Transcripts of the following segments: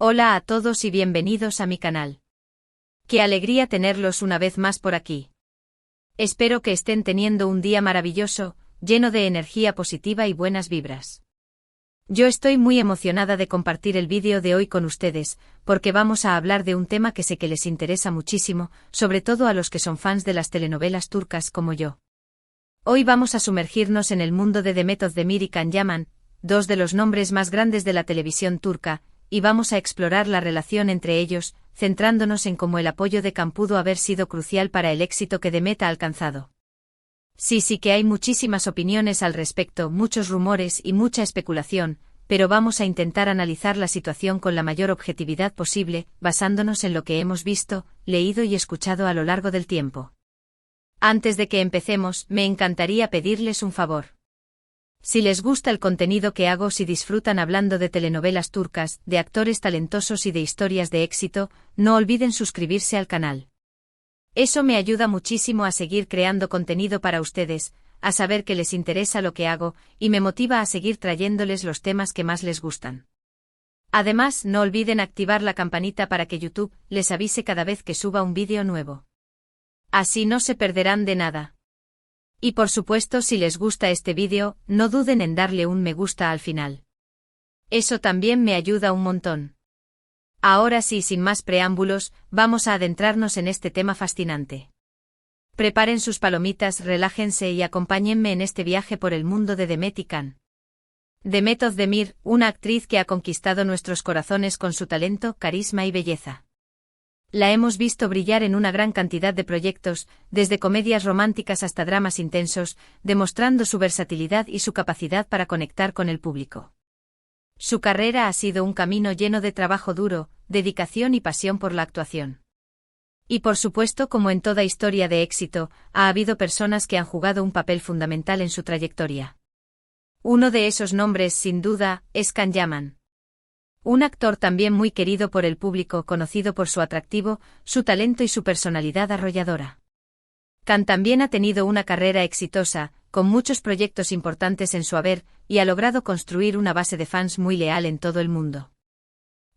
Hola a todos y bienvenidos a mi canal. Qué alegría tenerlos una vez más por aquí. Espero que estén teniendo un día maravilloso, lleno de energía positiva y buenas vibras. Yo estoy muy emocionada de compartir el vídeo de hoy con ustedes, porque vamos a hablar de un tema que sé que les interesa muchísimo, sobre todo a los que son fans de las telenovelas turcas como yo. Hoy vamos a sumergirnos en el mundo de Demet Özdemir y Can Yaman, dos de los nombres más grandes de la televisión turca, y vamos a explorar la relación entre ellos, centrándonos en cómo el apoyo de Can pudo haber sido crucial para el éxito que Demet ha alcanzado. Sí que hay muchísimas opiniones al respecto, muchos rumores y mucha especulación, pero vamos a intentar analizar la situación con la mayor objetividad posible, basándonos en lo que hemos visto, leído y escuchado a lo largo del tiempo. Antes de que empecemos, me encantaría pedirles un favor. Si les gusta el contenido que hago, si disfrutan hablando de telenovelas turcas, de actores talentosos y de historias de éxito, no olviden suscribirse al canal. Eso me ayuda muchísimo a seguir creando contenido para ustedes, a saber que les interesa lo que hago, y me motiva a seguir trayéndoles los temas que más les gustan. Además, no olviden activar la campanita para que YouTube les avise cada vez que suba un vídeo nuevo. Así no se perderán de nada. Y por supuesto, si les gusta este vídeo, no duden en darle un me gusta al final. Eso también me ayuda un montón. Ahora sí, sin más preámbulos, vamos a adentrarnos en este tema fascinante. Preparen sus palomitas, relájense y acompáñenme en este viaje por el mundo de Demet y Can. Demet Özdemir, una actriz que ha conquistado nuestros corazones con su talento, carisma y belleza. La hemos visto brillar en una gran cantidad de proyectos, desde comedias románticas hasta dramas intensos, demostrando su versatilidad y su capacidad para conectar con el público. Su carrera ha sido un camino lleno de trabajo duro, dedicación y pasión por la actuación. Y por supuesto, como en toda historia de éxito, ha habido personas que han jugado un papel fundamental en su trayectoria. Uno de esos nombres, sin duda, es Can Yaman. Un actor también muy querido por el público, conocido por su atractivo, su talento y su personalidad arrolladora. Can también ha tenido una carrera exitosa, con muchos proyectos importantes en su haber, y ha logrado construir una base de fans muy leal en todo el mundo.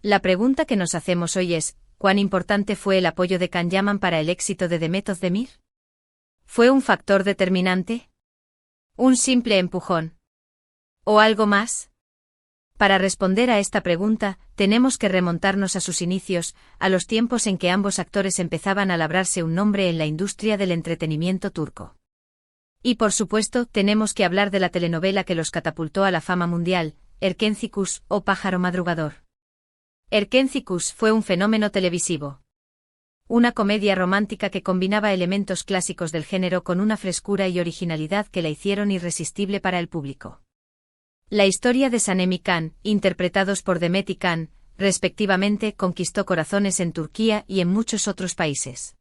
La pregunta que nos hacemos hoy es, ¿cuán importante fue el apoyo de Can Yaman para el éxito de Demet Özdemir? ¿Fue un factor determinante? ¿Un simple empujón? ¿O algo más? Para responder a esta pregunta, tenemos que remontarnos a sus inicios, a los tiempos en que ambos actores empezaban a labrarse un nombre en la industria del entretenimiento turco. Y por supuesto, tenemos que hablar de la telenovela que los catapultó a la fama mundial, Erkenci o Pájaro Madrugador. Erkenci fue un fenómeno televisivo. Una comedia romántica que combinaba elementos clásicos del género con una frescura y originalidad que la hicieron irresistible para el público. La historia de Sanem y Can, interpretados por Demet y Can, respectivamente, conquistó corazones en Turquía y en muchos otros países.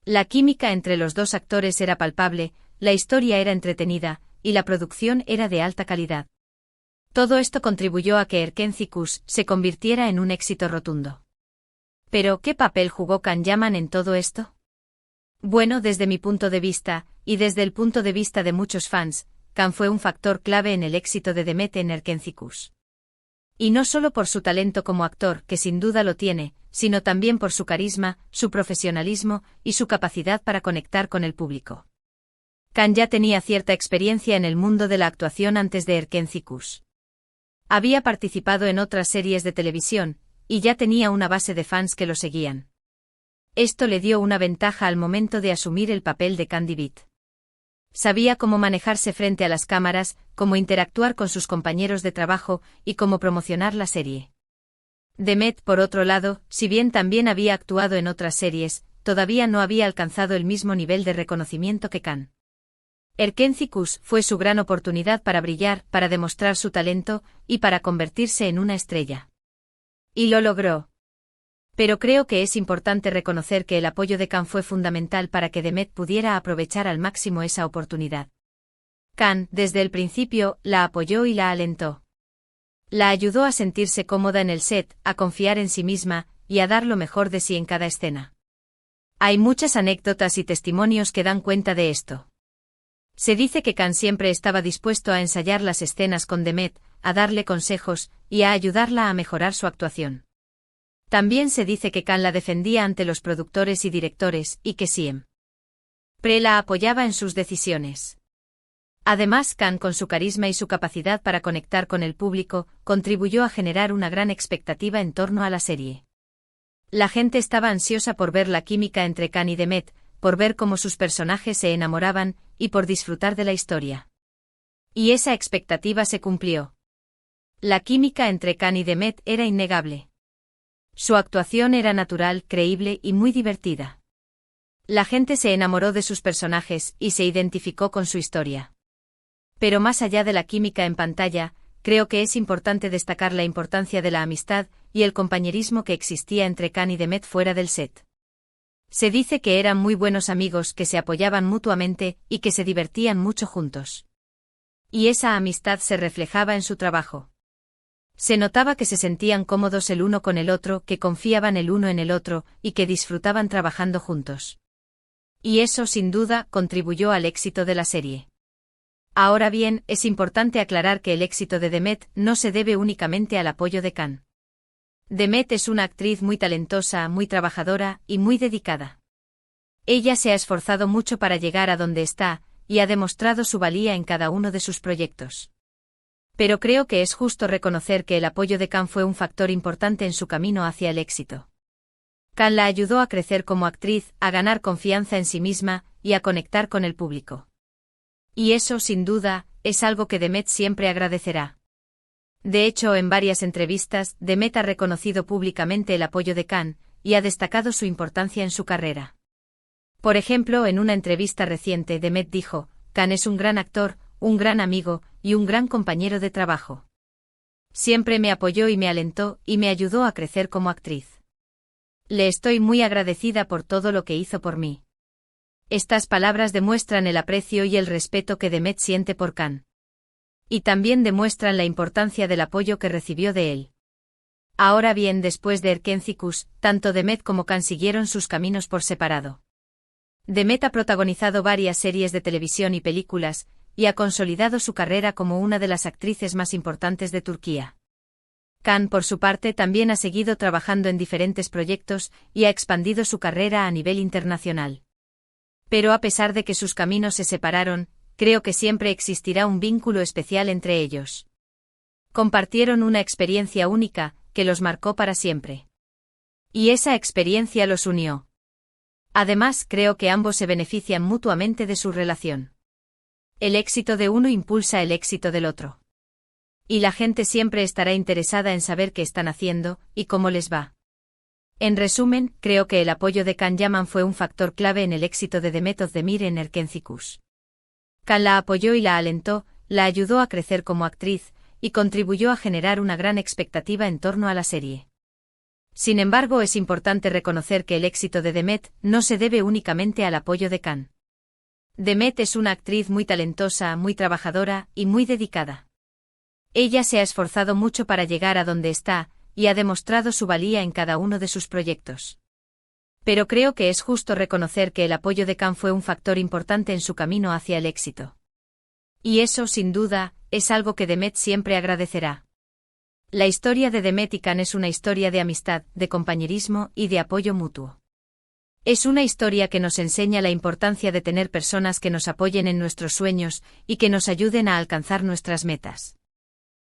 La química entre los dos actores era palpable, la historia era entretenida, y la producción era de alta calidad. Todo esto contribuyó a que Erkenci se convirtiera en un éxito rotundo. Pero, ¿qué papel jugó Can Yaman en todo esto? Bueno, desde mi punto de vista, y desde el punto de vista de muchos fans, Can fue un factor clave en el éxito de Demet en Erkenci. Y no solo por su talento como actor, que sin duda lo tiene, sino también por su carisma, su profesionalismo y su capacidad para conectar con el público. Can ya tenía cierta experiencia en el mundo de la actuación antes de Erkenci. Había participado en otras series de televisión, y ya tenía una base de fans que lo seguían. Esto le dio una ventaja al momento de asumir el papel de Can Divit. Sabía cómo manejarse frente a las cámaras, cómo interactuar con sus compañeros de trabajo y cómo promocionar la serie. Demet, por otro lado, si bien también había actuado en otras series, todavía no había alcanzado el mismo nivel de reconocimiento que Can. Erkenci fue su gran oportunidad para brillar, para demostrar su talento y para convertirse en una estrella. Y lo logró. Pero creo que es importante reconocer que el apoyo de Can fue fundamental para que Demet pudiera aprovechar al máximo esa oportunidad. Can, desde el principio, la apoyó y la alentó. La ayudó a sentirse cómoda en el set, a confiar en sí misma, y a dar lo mejor de sí en cada escena. Hay muchas anécdotas y testimonios que dan cuenta de esto. Se dice que Can siempre estaba dispuesto a ensayar las escenas con Demet, a darle consejos, y a ayudarla a mejorar su actuación. También se dice que Khan la defendía ante los productores y directores, y que siempre la apoyaba en sus decisiones. Además, Khan, con su carisma y su capacidad para conectar con el público, contribuyó a generar una gran expectativa en torno a la serie. La gente estaba ansiosa por ver la química entre Khan y Demet, por ver cómo sus personajes se enamoraban, y por disfrutar de la historia. Y esa expectativa se cumplió. La química entre Khan y Demet era innegable. Su actuación era natural, creíble y muy divertida. La gente se enamoró de sus personajes y se identificó con su historia. Pero más allá de la química en pantalla, creo que es importante destacar la importancia de la amistad y el compañerismo que existía entre Khan y Demet fuera del set. Se dice que eran muy buenos amigos que se apoyaban mutuamente y que se divertían mucho juntos. Y esa amistad se reflejaba en su trabajo. Se notaba que se sentían cómodos el uno con el otro, que confiaban el uno en el otro y que disfrutaban trabajando juntos. Y eso, sin duda, contribuyó al éxito de la serie. Ahora bien, es importante aclarar que el éxito de Demet no se debe únicamente al apoyo de Khan. Demet es una actriz muy talentosa, muy trabajadora y muy dedicada. Ella se ha esforzado mucho para llegar a donde está, y ha demostrado su valía en cada uno de sus proyectos. Pero creo que es justo reconocer que el apoyo de Khan fue un factor importante en su camino hacia el éxito. Khan la ayudó a crecer como actriz, a ganar confianza en sí misma y a conectar con el público. Y eso, sin duda, es algo que Demet siempre agradecerá. De hecho, en varias entrevistas, Demet ha reconocido públicamente el apoyo de Khan y ha destacado su importancia en su carrera. Por ejemplo, en una entrevista reciente, Demet dijo: "Khan es un gran actor, un gran amigo y un gran compañero de trabajo. Siempre me apoyó y me alentó y me ayudó a crecer como actriz. Le estoy muy agradecida por todo lo que hizo por mí". Estas palabras demuestran el aprecio y el respeto que Demet siente por Khan. Y también demuestran la importancia del apoyo que recibió de él. Ahora bien, después de Erkencikus, tanto Demet como Khan siguieron sus caminos por separado. Demet ha protagonizado varias series de televisión y películas, y ha consolidado su carrera como una de las actrices más importantes de Turquía. Khan, por su parte, también ha seguido trabajando en diferentes proyectos y ha expandido su carrera a nivel internacional. Pero a pesar de que sus caminos se separaron, creo que siempre existirá un vínculo especial entre ellos. Compartieron una experiencia única, que los marcó para siempre. Y esa experiencia los unió. Además, creo que ambos se benefician mutuamente de su relación. El éxito de uno impulsa el éxito del otro. Y la gente siempre estará interesada en saber qué están haciendo y cómo les va. En resumen, creo que el apoyo de Can Yaman fue un factor clave en el éxito de Demet Özdemir en Erkencikus. Can la apoyó y la alentó, la ayudó a crecer como actriz, y contribuyó a generar una gran expectativa en torno a la serie. Sin embargo, es importante reconocer que el éxito de Demet no se debe únicamente al apoyo de Can. Demet es una actriz muy talentosa, muy trabajadora y muy dedicada. Ella se ha esforzado mucho para llegar a donde está, y ha demostrado su valía en cada uno de sus proyectos. Pero creo que es justo reconocer que el apoyo de Can fue un factor importante en su camino hacia el éxito. Y eso, sin duda, es algo que Demet siempre agradecerá. La historia de Demet y Can es una historia de amistad, de compañerismo y de apoyo mutuo. Es una historia que nos enseña la importancia de tener personas que nos apoyen en nuestros sueños y que nos ayuden a alcanzar nuestras metas.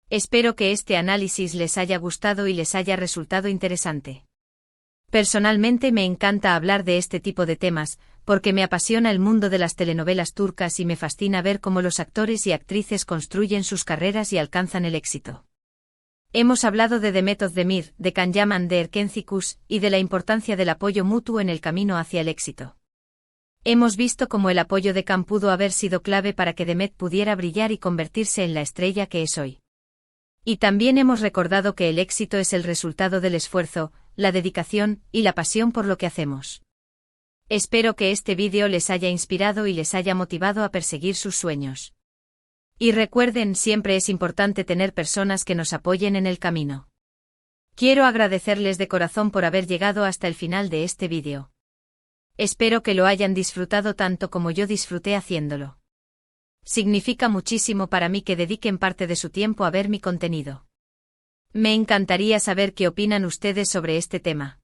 Espero que este análisis les haya gustado y les haya resultado interesante. Personalmente me encanta hablar de este tipo de temas, porque me apasiona el mundo de las telenovelas turcas y me fascina ver cómo los actores y actrices construyen sus carreras y alcanzan el éxito. Hemos hablado de Demet Özdemir, de Can Yaman, de Erkencikus, y de la importancia del apoyo mutuo en el camino hacia el éxito. Hemos visto cómo el apoyo de Can pudo haber sido clave para que Demet pudiera brillar y convertirse en la estrella que es hoy. Y también hemos recordado que el éxito es el resultado del esfuerzo, la dedicación y la pasión por lo que hacemos. Espero que este vídeo les haya inspirado y les haya motivado a perseguir sus sueños. Y recuerden, siempre es importante tener personas que nos apoyen en el camino. Quiero agradecerles de corazón por haber llegado hasta el final de este vídeo. Espero que lo hayan disfrutado tanto como yo disfruté haciéndolo. Significa muchísimo para mí que dediquen parte de su tiempo a ver mi contenido. Me encantaría saber qué opinan ustedes sobre este tema.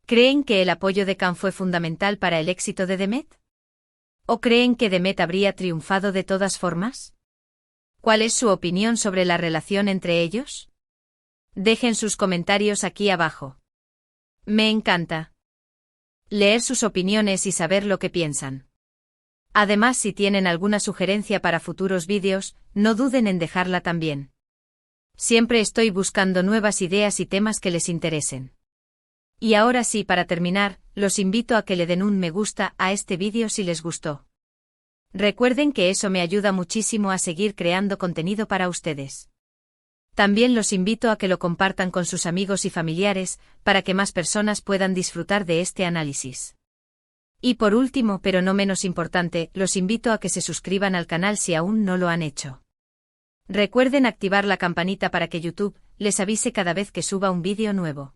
¿Creen que el apoyo de Khan fue fundamental para el éxito de Demet? ¿O creen que Demet habría triunfado de todas formas? ¿Cuál es su opinión sobre la relación entre ellos? Dejen sus comentarios aquí abajo. Me encanta leer sus opiniones y saber lo que piensan. Además, si tienen alguna sugerencia para futuros vídeos, no duden en dejarla también. Siempre estoy buscando nuevas ideas y temas que les interesen. Y ahora sí, para terminar, los invito a que le den un me gusta a este vídeo si les gustó. Recuerden que eso me ayuda muchísimo a seguir creando contenido para ustedes. También los invito a que lo compartan con sus amigos y familiares, para que más personas puedan disfrutar de este análisis. Y por último, pero no menos importante, los invito a que se suscriban al canal si aún no lo han hecho. Recuerden activar la campanita para que YouTube les avise cada vez que suba un vídeo nuevo.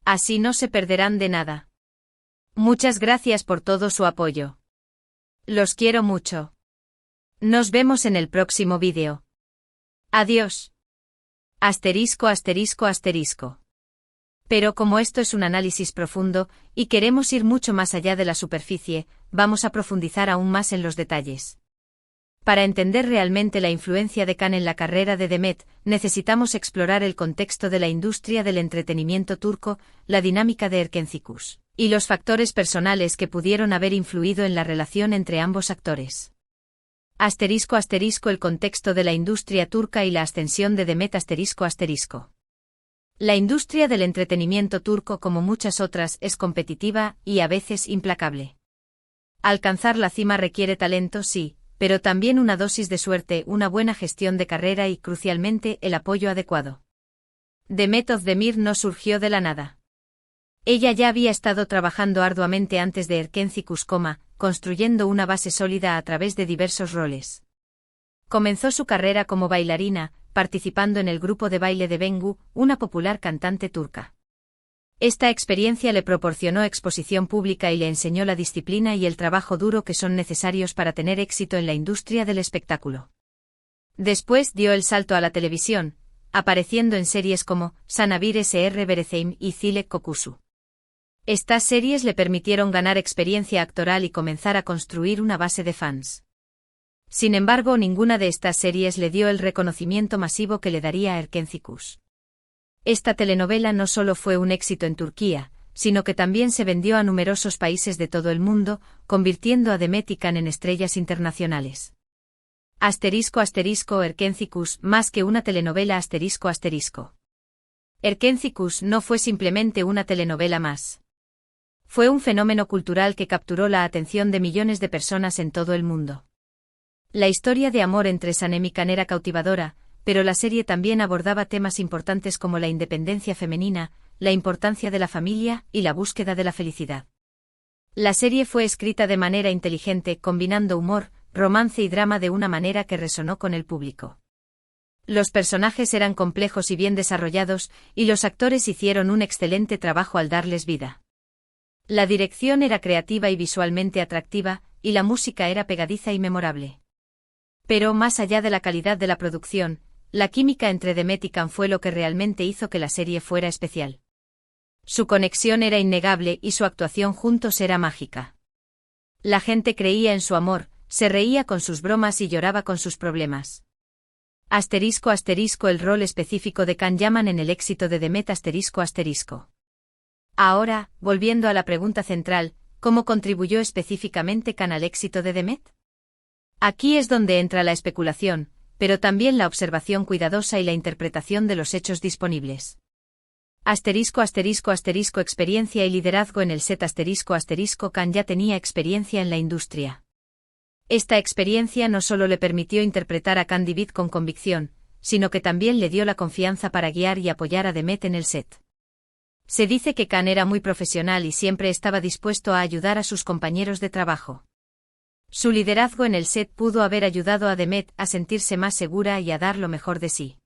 Así no se perderán de nada. Muchas gracias por todo su apoyo. Los quiero mucho. Nos vemos en el próximo vídeo. Adiós. Asterisco, asterisco, asterisco. Pero como esto es un análisis profundo, y queremos ir mucho más allá de la superficie, vamos a profundizar aún más en los detalles. Para entender realmente la influencia de Khan en la carrera de Demet, necesitamos explorar el contexto de la industria del entretenimiento turco, la dinámica de Erkencikus, y los factores personales que pudieron haber influido en la relación entre ambos actores. Asterisco, asterisco, el contexto de la industria turca y la ascensión de Demet, asterisco, asterisco. La industria del entretenimiento turco, como muchas otras, es competitiva y a veces implacable. Alcanzar la cima requiere talento, sí, pero también una dosis de suerte, una buena gestión de carrera y, crucialmente, el apoyo adecuado. Demet Özdemir no surgió de la nada. Ella ya había estado trabajando arduamente antes de Erkencikus, construyendo una base sólida a través de diversos roles. Comenzó su carrera como bailarina, participando en el grupo de baile de Bengu, una popular cantante turca. Esta experiencia le proporcionó exposición pública y le enseñó la disciplina y el trabajo duro que son necesarios para tener éxito en la industria del espectáculo. Después dio el salto a la televisión, apareciendo en series como Sanabir Sr. Berezeim y Zilek Kokusu. Estas series le permitieron ganar experiencia actoral y comenzar a construir una base de fans. Sin embargo, ninguna de estas series le dio el reconocimiento masivo que le daría Erkencikus. Esta telenovela no solo fue un éxito en Turquía, sino que también se vendió a numerosos países de todo el mundo, convirtiendo a Demet y Khan en estrellas internacionales. Asterisco, asterisco, Erkencikus, más que una telenovela, asterisco, asterisco. Erkencikus no fue simplemente una telenovela más. Fue un fenómeno cultural que capturó la atención de millones de personas en todo el mundo. La historia de amor entre Sanem y Khan era cautivadora, pero la serie también abordaba temas importantes como la independencia femenina, la importancia de la familia y la búsqueda de la felicidad. La serie fue escrita de manera inteligente, combinando humor, romance y drama de una manera que resonó con el público. Los personajes eran complejos y bien desarrollados, y los actores hicieron un excelente trabajo al darles vida. La dirección era creativa y visualmente atractiva, y la música era pegadiza y memorable. Pero más allá de la calidad de la producción, la química entre Demet y Khan fue lo que realmente hizo que la serie fuera especial. Su conexión era innegable y su actuación juntos era mágica. La gente creía en su amor, se reía con sus bromas y lloraba con sus problemas. Asterisco, asterisco, el rol específico de Khan llaman en el éxito de Demet, asterisco, asterisco. Ahora, volviendo a la pregunta central, ¿cómo contribuyó específicamente Khan al éxito de Demet? Aquí es donde entra la especulación, pero también la observación cuidadosa y la interpretación de los hechos disponibles. Asterisco, asterisco, asterisco, experiencia y liderazgo en el set, asterisco, asterisco, Khan ya tenía experiencia en la industria. Esta experiencia no solo le permitió interpretar a Khan Divid con convicción, sino que también le dio la confianza para guiar y apoyar a Demet en el set. Se dice que Khan era muy profesional y siempre estaba dispuesto a ayudar a sus compañeros de trabajo. Su liderazgo en el set pudo haber ayudado a Demet a sentirse más segura y a dar lo mejor de sí.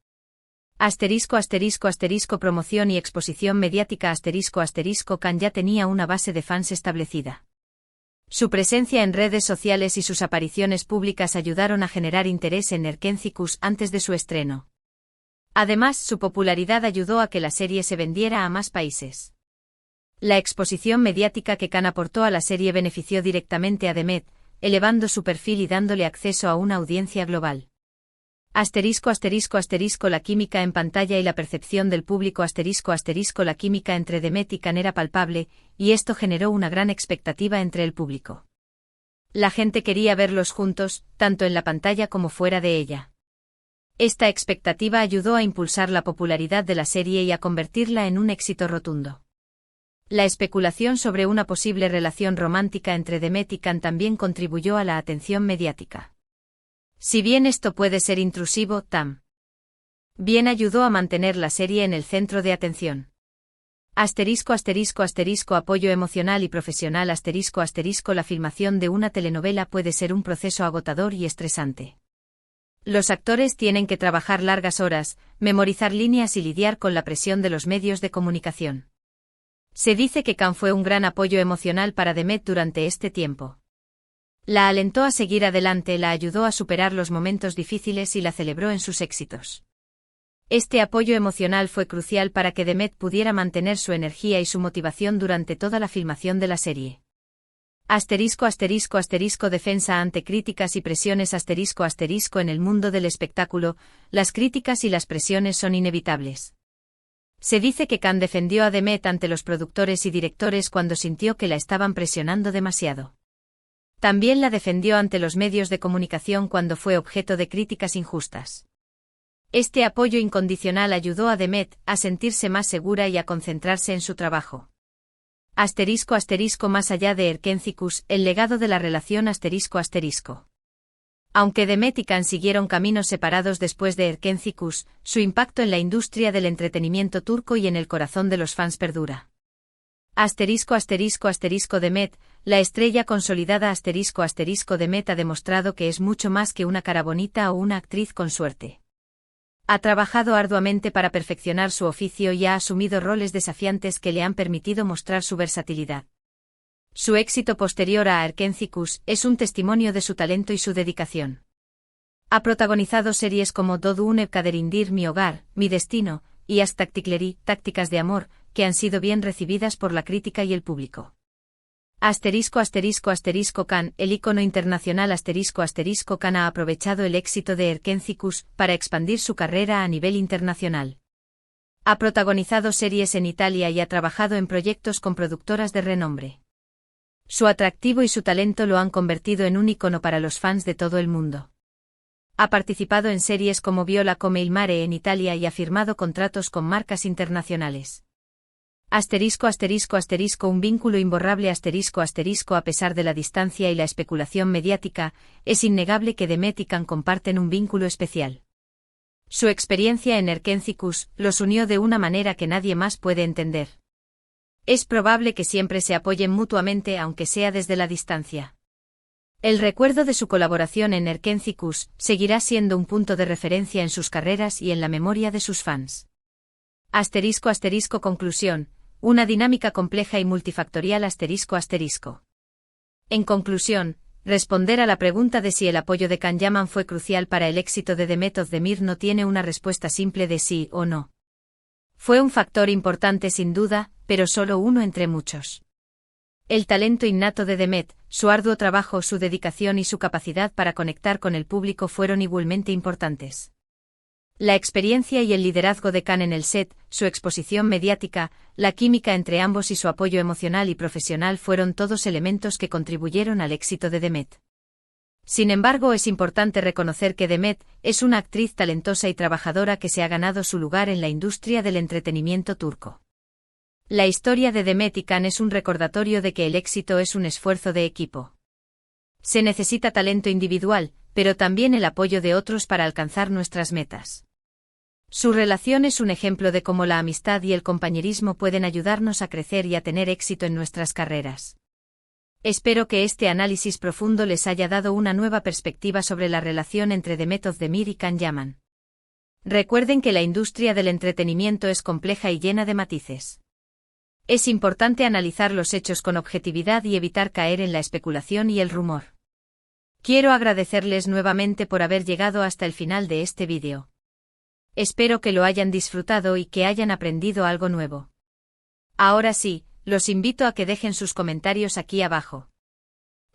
Asterisco, asterisco, asterisco, promoción y exposición mediática, asterisco, asterisco, Khan ya tenía una base de fans establecida. Su presencia en redes sociales y sus apariciones públicas ayudaron a generar interés en Erkencikus antes de su estreno. Además, su popularidad ayudó a que la serie se vendiera a más países. La exposición mediática que Khan aportó a la serie benefició directamente a Demet, elevando su perfil y dándole acceso a una audiencia global. La química en pantalla y la percepción del público la química entre Demet y Khan era palpable, y esto generó una gran expectativa entre el público. La gente quería verlos juntos, tanto en la pantalla como fuera de ella. Esta expectativa ayudó a impulsar la popularidad de la serie y a convertirla en un éxito rotundo. La especulación sobre una posible relación romántica entre Demet y Khan también contribuyó a la atención mediática. Si bien esto puede ser intrusivo, también ayudó a mantener la serie en el centro de atención. Apoyo emocional y profesional La filmación de una telenovela puede ser un proceso agotador y estresante. Los actores tienen que trabajar largas horas, memorizar líneas y lidiar con la presión de los medios de comunicación. Se dice que Khan fue un gran apoyo emocional para Demet durante este tiempo. La alentó a seguir adelante, la ayudó a superar los momentos difíciles y la celebró en sus éxitos. Este apoyo emocional fue crucial para que Demet pudiera mantener su energía y su motivación durante toda la filmación de la serie. Defensa ante críticas y presiones En el mundo del espectáculo, las críticas y las presiones son inevitables. Se dice que Khan defendió a Demet ante los productores y directores cuando sintió que la estaban presionando demasiado. También la defendió ante los medios de comunicación cuando fue objeto de críticas injustas. Este apoyo incondicional ayudó a Demet a sentirse más segura y a concentrarse en su trabajo. Más allá de Erkenci-Kuş, el legado de la relación Aunque Demet y Khan siguieron caminos separados después de Erkenci-Kuş, su impacto en la industria del entretenimiento turco y en el corazón de los fans perdura. Demet, la estrella consolidada Demet ha demostrado que es mucho más que una cara bonita o una actriz con suerte. Ha trabajado arduamente para perfeccionar su oficio y ha asumido roles desafiantes que le han permitido mostrar su versatilidad. Su éxito posterior a Erkenci-Kuş es un testimonio de su talento y su dedicación. Ha protagonizado series como Dodune Kaderindir, Mi hogar, Mi destino, y Aşk Taktikleri, Tácticas de amor, que han sido bien recibidas por la crítica y el público. Khan, el ícono internacional Khan ha aprovechado el éxito de Erkenci-Kuş para expandir su carrera a nivel internacional. Ha protagonizado series en Italia y ha trabajado en proyectos con productoras de renombre. Su atractivo y su talento lo han convertido en un ícono para los fans de todo el mundo. Ha participado en series como Viola come il mare en Italia y ha firmado contratos con marcas internacionales. Un vínculo imborrable A pesar de la distancia y la especulación mediática, es innegable que Demet y Khan comparten un vínculo especial. Su experiencia en Erkenci-Kuş los unió de una manera que nadie más puede entender. Es probable que siempre se apoyen mutuamente aunque sea desde la distancia. El recuerdo de su colaboración en Erkenci-Kuş seguirá siendo un punto de referencia en sus carreras y en la memoria de sus fans. Conclusión. Una dinámica compleja y multifactorial En conclusión, responder a la pregunta de si el apoyo de Can Yaman fue crucial para el éxito de Demet Özdemir no tiene una respuesta simple de sí o no. Fue un factor importante sin duda, pero solo uno entre muchos. El talento innato de Demet, su arduo trabajo, su dedicación y su capacidad para conectar con el público fueron igualmente importantes. La experiencia y el liderazgo de Khan en el set, su exposición mediática, la química entre ambos y su apoyo emocional y profesional fueron todos elementos que contribuyeron al éxito de Demet. Sin embargo, es importante reconocer que Demet es una actriz talentosa y trabajadora que se ha ganado su lugar en la industria del entretenimiento turco. La historia de Demet y Khan es un recordatorio de que el éxito es un esfuerzo de equipo. Se necesita talento individual, pero también el apoyo de otros para alcanzar nuestras metas. Su relación es un ejemplo de cómo la amistad y el compañerismo pueden ayudarnos a crecer y a tener éxito en nuestras carreras. Espero que este análisis profundo les haya dado una nueva perspectiva sobre la relación entre Demet Özdemir y Can Yaman. Recuerden que la industria del entretenimiento es compleja y llena de matices. Es importante analizar los hechos con objetividad y evitar caer en la especulación y el rumor. Quiero agradecerles nuevamente por haber llegado hasta el final de este vídeo. Espero que lo hayan disfrutado y que hayan aprendido algo nuevo. Ahora sí, los invito a que dejen sus comentarios aquí abajo.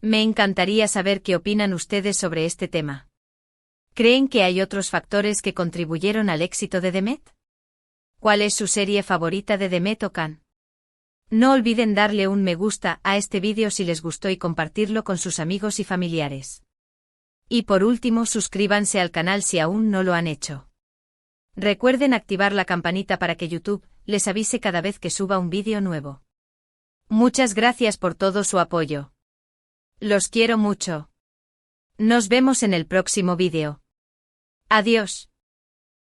Me encantaría saber qué opinan ustedes sobre este tema. ¿Creen que hay otros factores que contribuyeron al éxito de Demet? ¿Cuál es su serie favorita de Demet o Can? No olviden darle un me gusta a este vídeo si les gustó y compartirlo con sus amigos y familiares. Y por último, suscríbanse al canal si aún no lo han hecho. Recuerden activar la campanita para que YouTube les avise cada vez que suba un vídeo nuevo. Muchas gracias por todo su apoyo. Los quiero mucho. Nos vemos en el próximo vídeo. Adiós.